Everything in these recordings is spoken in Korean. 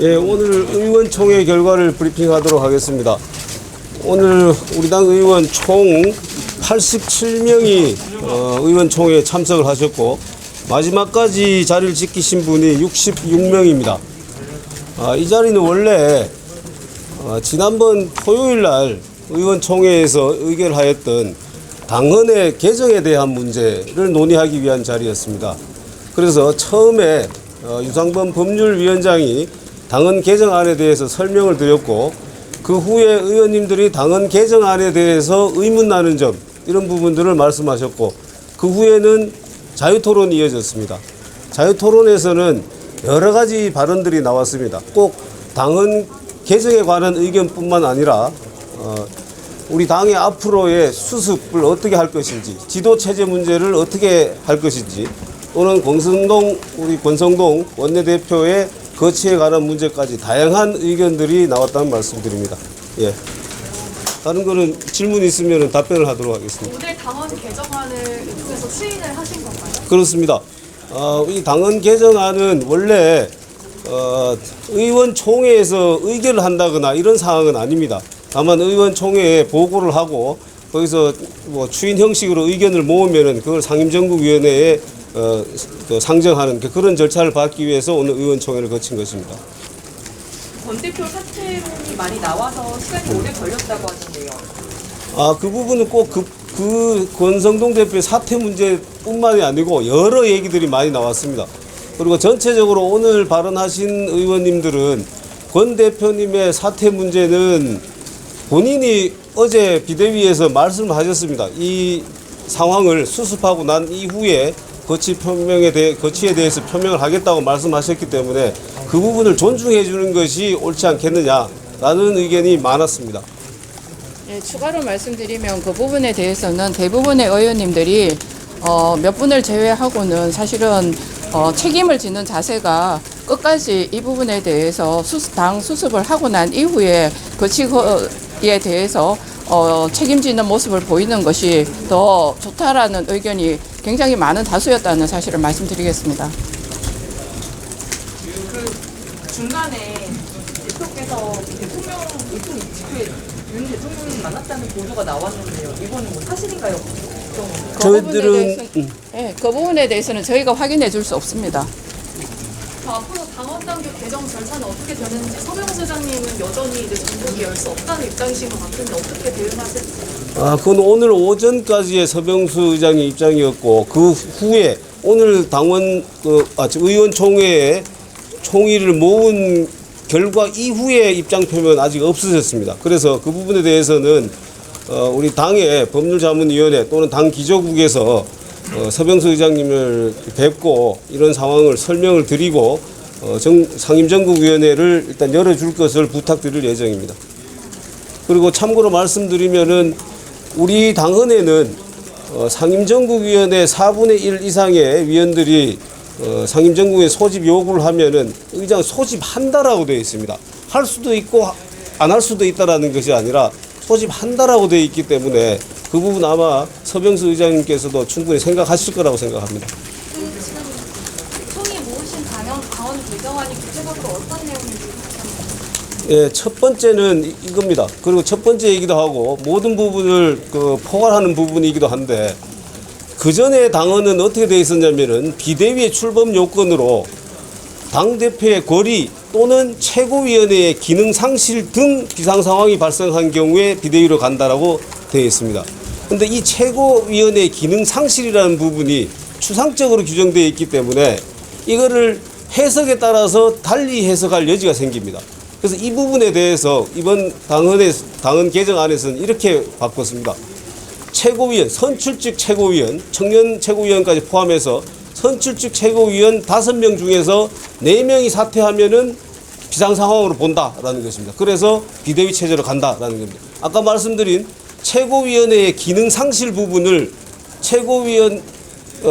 예, 오늘 의원총회 결과를 브리핑하도록 하겠습니다. 오늘 우리 당 의원 총 87명이 의원총회에 참석을 하셨고 마지막까지 자리를 지키신 분이 66명입니다. 이 자리는 원래 지난번 토요일 날 의원총회에서 의결하였던 당헌의 개정에 대한 문제를 논의하기 위한 자리였습니다. 그래서 처음에 유상범 법률위원장이 당헌 개정안에 대해서 설명을 드렸고 그 후에 의원님들이 당헌 개정안에 대해서 의문 나는 점 이런 부분들을 말씀하셨고 그 후에는 자유토론이 이어졌습니다. 자유토론에서는 여러 가지 발언들이 나왔습니다. 꼭 당헌 개정에 관한 의견뿐만 아니라 우리 당의 앞으로의 수습을 어떻게 할 것인지, 지도체제 문제를 어떻게 할 것인지, 또는 우리 권성동 원내대표의 거취에 관한 문제까지 다양한 의견들이 나왔다는 말씀드립니다. 예. 다른 거는 질문 있으면 답변을 하도록 하겠습니다. 오늘 당헌 개정안을 이쪽에서 추인을 하신 건가요? 그렇습니다. 이 당헌 개정안은 원래 의원총회에서 의결을 한다거나 이런 상황은 아닙니다. 다만 의원총회에 보고를 하고 거기서 뭐 추인 형식으로 의견을 모으면은 그걸 상임정국위원회에 상정하는 그런 절차를 밟기 위해서 오늘 의원총회를 거친 것입니다. 권 대표 사퇴론이 많이 나와서 시간이 오래 걸렸다고 하는데요. 그 부분은 꼭 그 권성동 대표의 사퇴 문제뿐만이 아니고 여러 얘기들이 많이 나왔습니다. 그리고 전체적으로 오늘 발언하신 의원님들은 권 대표님의 사퇴 문제는 본인이 어제 비대위에서 말씀하셨습니다. 이 상황을 수습하고 난 이후에 거치에 대해서 표명을 하겠다고 말씀하셨기 때문에 그 부분을 존중해 주는 것이 옳지 않겠느냐라는 의견이 많았습니다. 네, 추가로 말씀드리면 그 부분에 대해서는 대부분의 의원님들이 몇 분을 제외하고는 사실은 책임을 지는 자세가 끝까지 이 부분에 대해서 당 수습을 하고 난 이후에 거치에 대해서 책임지는 모습을 보이는 것이 더 좋다라는 의견이 굉장히 많은 다수였다는 사실을 말씀드리겠습니다. 그 중간에 대표께서 대통령 의통 직후에 윤 대통령이 만났다는 보도가 나왔는데요. 이거는 뭐 사실인가요? 그 부분에 대해서는 저희가 확인해 줄 수 없습니다. 앞으로 당헌당규 개정 절차는 어떻게 되는지 서병수 의장님은 여전히 전국이 열 수 없다는 입장이신 것 같은데 어떻게 대응하실지? 그건 오늘 오전까지의 서병수 의장의 입장이었고 그 후에 오늘 의원총회에 총의를 모은 결과 이후에 입장 표명은 아직 없으셨습니다. 그래서 그 부분에 대해서는 우리 당의 법률자문위원회 또는 당 기조국에서 서병수 의장님을 뵙고 이런 상황을 설명을 드리고 상임정국위원회를 일단 열어줄 것을 부탁드릴 예정입니다. 그리고 참고로 말씀드리면은 우리 당헌에는 상임정국위원회 4분의 1 이상의 위원들이 상임정국에 소집 요구를 하면은 의장 소집한다라고 되어 있습니다. 할 수도 있고 안 할 수도 있다라는 것이 아니라 소집한다라고 되어 있기 때문에 그 부분 아마 서병수 의장님께서도 충분히 생각하실 거라고 생각합니다. 지금 총이 모으신 당헌 개정안이 구체적으로 어떤 내용인지 예, 첫 번째는 이겁니다. 그리고 첫 번째 얘기도 하고 모든 부분을 포괄하는 부분이기도 한데 그 전에 당헌은 어떻게 되어 있었냐면은 비대위의 출범 요건으로 당대표의 거리 또는 최고위원회의 기능 상실 등 비상 상황이 발생한 경우에 비대위로 간다라고 되어 있습니다. 그런데 이 최고위원회의 기능 상실이라는 부분이 추상적으로 규정되어 있기 때문에 이거를 해석에 따라서 달리 해석할 여지가 생깁니다. 그래서 이 부분에 대해서 이번 당헌 개정안에서는 이렇게 바꿨습니다. 최고위원, 선출직 최고위원, 청년 최고위원까지 포함해서 선출직 최고위원 5명 중에서 4명이 사퇴하면은 비상상황으로 본다라는 것입니다. 그래서 비대위 체제로 간다라는 겁니다. 아까 말씀드린 최고위원회의 기능 상실 부분을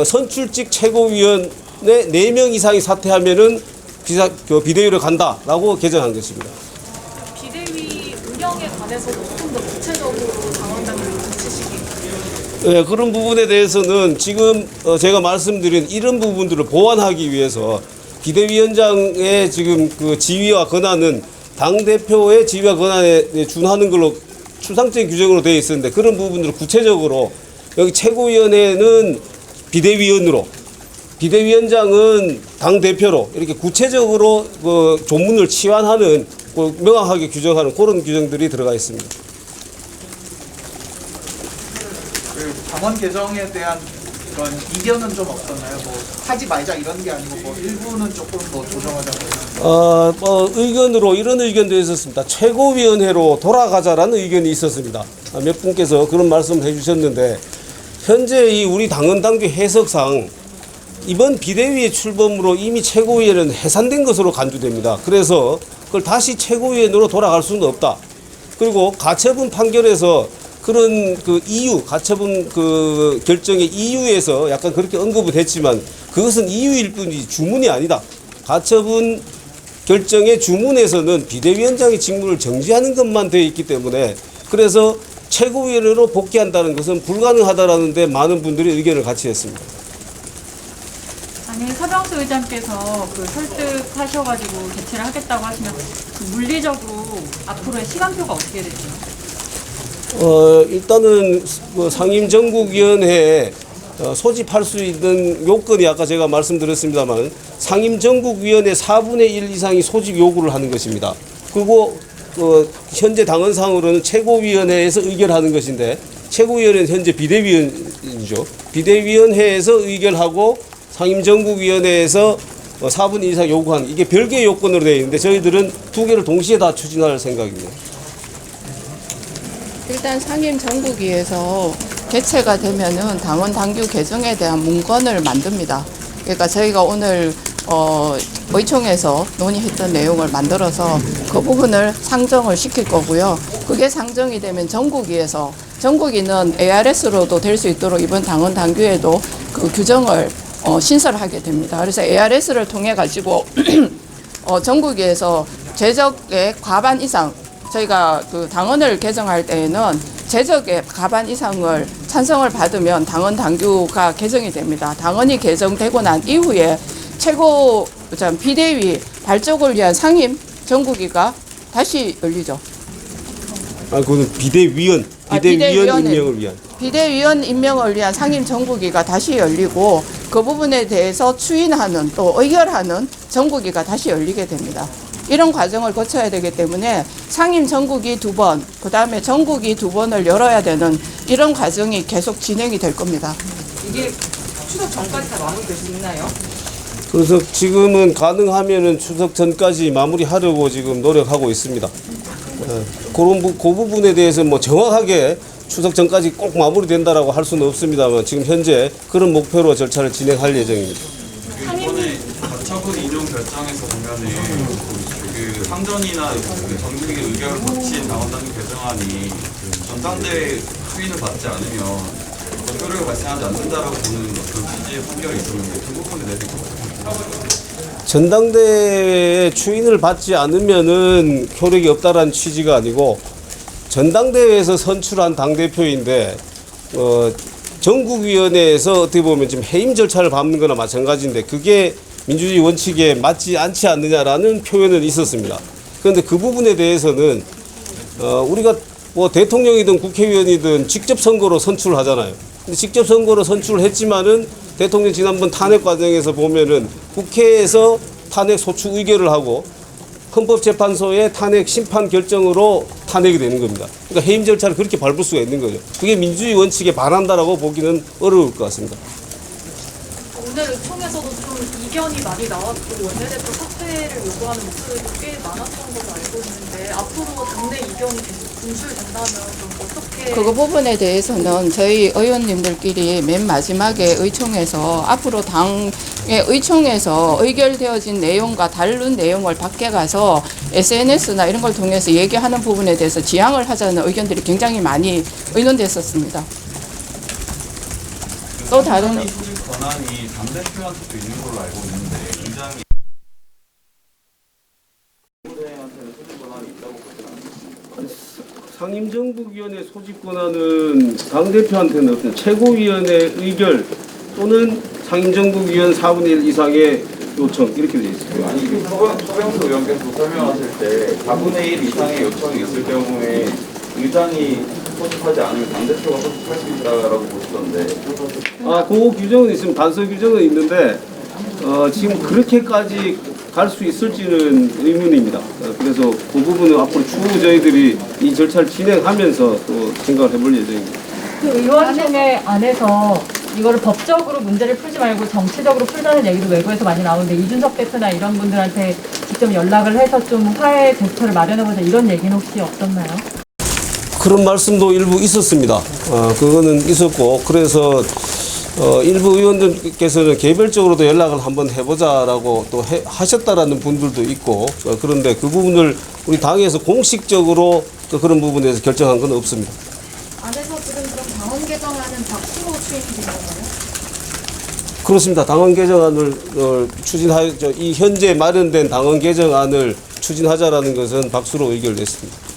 선출직 최고위원의 4명 이상이 사퇴하면은 비대위로 간다라고 개정한 것입니다. 비대위 운영에 관해서도 조금 더 구체적으로 당헌당규를 붙이시기. 네, 그런 부분에 대해서는 지금 제가 말씀드린 이런 부분들을 보완하기 위해서 비대위원장의 지금 그 지위와 권한은 당대표의 지위와 권한에 준하는 걸로 추상적인 규정으로 되어 있었는데 그런 부분들을 구체적으로 여기 최고위원회는 비대위원으로 비대위원장은 당대표로 이렇게 구체적으로 그 조문을 치환하는 명확하게 규정하는 그런 규정들이 들어가 있습니다. 그 당원 개정에 대한 그런 이견은 좀 없었나요? 뭐 하지 말자 이런 게 아니고 뭐 일부는 조금 뭐 조정하자고. 의견으로 이런 의견도 있었습니다. 최고위원회로 돌아가자라는 의견이 있었습니다. 몇 분께서 그런 말씀을 해주셨는데 현재 이 우리 당헌 당규 해석상 이번 비대위의 출범으로 이미 최고위원회는 해산된 것으로 간주됩니다. 그래서 그걸 다시 최고위원회로 돌아갈 수는 없다. 그리고 가처분 판결에서 그런 그 이유, 가처분 그 결정의 이유에서 약간 그렇게 언급은 했지만 그것은 이유일 뿐이지 주문이 아니다. 가처분 결정의 주문에서는 비대위원장의 직무를 정지하는 것만 되어 있기 때문에 그래서 최고위원회로 복귀한다는 것은 불가능하다라는데 많은 분들이 의견을 같이 했습니다. 아니 서병수 의장께서 그 설득하셔가지고 개최를 하겠다고 하시면 그 물리적으로 앞으로의 시간표가 어떻게 되죠? 일단은 그 상임정국위원회에 소집할 수 있는 요건이 아까 제가 말씀드렸습니다만 상임정국위원회 4분의 1 이상이 소집 요구를 하는 것입니다. 그리고 현재 당헌상으로는 최고위원회에서 의결하는 것인데 최고위원회는 현재 비대위원이죠. 비대위원회에서 의결하고 상임정국위원회에서 4분의 1 이상 요구하는 이게 별개의 요건으로 되어 있는데 저희들은 두 개를 동시에 다 추진할 생각입니다. 일단 상임정국위에서 개최가 되면은 당원 당규 개정에 대한 문건을 만듭니다. 그러니까 저희가 오늘 의총에서 논의했던 내용을 만들어서 그 부분을 상정을 시킬 거고요. 그게 상정이 되면 전국위에서 전국위는 ARS로도 될 수 있도록 이번 당원 당규에도 그 규정을 신설하게 됩니다. 그래서 ARS를 통해 가지고 전국위에서 제적의 과반 이상 저희가 그 당헌을 개정할 때에는 제적의 과반 이상을 찬성을 받으면 당헌 당규가 개정이 됩니다. 당헌이 개정되고 난 이후에 비대위 발족을 위한 상임 정국위가 다시 열리죠. 그거는 비대위원 임명을 위한. 비대위원 임명을 위한 상임 정국위가 다시 열리고 그 부분에 대해서 추인하는 또 의결하는 정국위가 다시 열리게 됩니다. 이런 과정을 거쳐야 되기 때문에 상임 정국위 2번, 그 다음에 정국위 2번을 열어야 되는 이런 과정이 계속 진행이 될 겁니다. 이게 추석 전까지 다 마무리될 수 있나요? 그래서 지금은 가능하면은 추석 전까지 마무리하려고 지금 노력하고 있습니다. 그 부분에 대해서 뭐 정확하게 추석 전까지 꼭 마무리된다라고 할 수는 없습니다만 지금 현재 그런 목표로 절차를 진행할 예정입니다. 이번에 가처분 인용 결정에서 보면은 그 상전이나 그 정국의 의결을 거친 당원당규 개정안이 전당대회 추인을 받지 않으면 효력이 발생하지 않는다라고 보는 어떤 취지의 판결이 있었는데 그 부분에 대해서 전당대회 추인을 받지 않으면은 효력이 없다라는 취지가 아니고 전당대회에서 선출한 당대표인데 전국위원회에서 어떻게 보면 지금 해임 절차를 밟는 거나 마찬가지인데 그게 민주주의 원칙에 맞지 않지 않느냐라는 표현은 있었습니다. 그런데 그 부분에 대해서는 우리가 뭐 대통령이든 국회의원이든 직접 선거로 선출을 하잖아요. 근데 직접 선거로 선출을 했지만은 대통령 지난번 탄핵 과정에서 보면은 국회에서 탄핵 소추 의결을 하고 헌법재판소의 탄핵 심판 결정으로 탄핵이 되는 겁니다. 그러니까 해임 절차를 그렇게 밟을 수가 있는 거죠. 그게 민주주의 원칙에 반한다라고 보기는 어려울 것 같습니다. 오늘 의총에서도 좀 이견이 많이 나왔고 원내대표 사퇴를 요구하는 목소리도 꽤 많았던 걸로 알고 있는데 앞으로 당내 이견이 계속 분출된다면 좀 어떻게 그 부분에 대해서는 저희 의원님들끼리 맨 마지막에 의총에서 앞으로 당의 의총에서 의결되어진 내용과 다른 내용을 밖에 가서 SNS나 이런 걸 통해서 얘기하는 부분에 대해서 지양을 하자는 의견들이 굉장히 많이 의논됐었습니다. 또 다른 소집 권한이 당대표한테도 있는 걸로 알고 있는데 굉장히 상임정국위원회 소집 권한은 당대표한테는 어떤 최고위원회 의결 또는 상임정국위원 4분의 1 이상의 요청 이렇게 되어 있습니다. 아니 그 서병수 의원께서 설명하실 때 4분의 1 이상의 요청이 있을 경우에 의장이 소집하지 않으면 당대표가 소집할 수 있다라고 보시던데. 그 규정은 있으면 단서 규정은 있는데 지금 그렇게까지 갈 수 있을지는 의문입니다. 그래서 그 부분은 앞으로 추후 저희들이 이 절차를 진행하면서 또 생각을 해볼 예정입니다. 그 의원총회 안에서 이거를 법적으로 문제를 풀지 말고 정치적으로 풀자는 얘기도 외부에서 많이 나오는데 이준석 대표나 이런 분들한테 직접 연락을 해서 좀 화해 제스처를 마련해보자 이런 얘기는 혹시 없었나요? 그런 말씀도 일부 있었습니다. 그거는 있었고 그래서 일부 의원들께서는 개별적으로도 연락을 한번 해보자라고 또 하셨다라는 분들도 있고 그런데 그 부분을 우리 당에서 공식적으로 또 그런 부분에서 결정한 건 없습니다. 안에서 지금 그럼 당원 개정안은 박수로 추인이 된 건가요? 그렇습니다. 당원 개정안을 이 현재 마련된 당원 개정안을 추진하자라는 것은 박수로 의결됐습니다.